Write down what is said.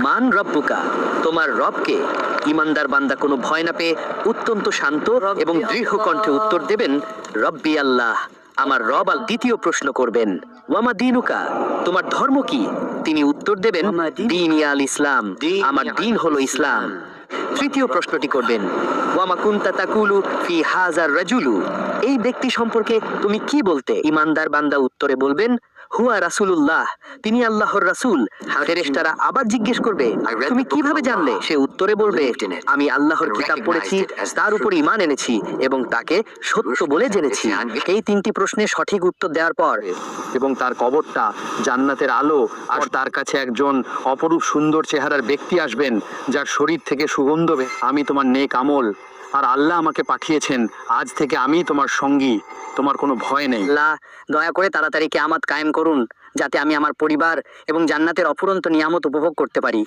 মান রব্বুকা, তোমার রবকে। ইমানদার বান্দা কোনো ভয় না পেয়ে অত্যন্ত শান্ত এবং দৃঢ় কণ্ঠে উত্তর দেবেন, রব্বি আল্লাহ, আমার রব। দ্বিতীয় প্রশ্ন করবেন, ওয়ামা দিনুকা, তোমার ধর্ম কি? তিনি উত্তর দেবেন, দীন আল ইসলাম, আমার দিন হলো ইসলাম। তৃতীয় প্রশ্নটি করবেন, ওয়ামা কুনতা তাকুলু ফি হাযার রাজুলু, এই ব্যক্তি সম্পর্কে তুমি কি বলতে? ইমানদার বান্দা উত্তরে বলবেন, হুয়া রাসূলুল্লাহ, তিনি আল্লাহর রাসূল। ফেরেশতারা আবার জিজ্ঞেস করবে, তুমি কিভাবে জানলে? সে উত্তরে বলবে, আমি আল্লাহর কিতাব পড়েছি, তার উপর ঈমান এনেছি এবং তাকে সত্য বলে জেনেছি। এই তিনটি প্রশ্নের সঠিক উত্তর দেওয়ার পর এবং তার কবরটা জান্নাতের আলো, আর তার কাছে একজন অপরূপ সুন্দর চেহারার ব্যক্তি আসবেন যার শরীর থেকে সুগন্ধ আমি তোমার নেক আমল, আর আল্লাহ আমাকে পাঠিয়েছেন, আজ থেকে আমি তোমার সঙ্গী, তোমার কোনো ভয় নেই। আল্লাহ দয়া করে তাড়াতাড়ি কিয়ামত কায়েম করুন, যাতে আমি আমার পরিবার এবং জান্নাতের অফুরন্ত নিয়ামত উপভোগ করতে পারি।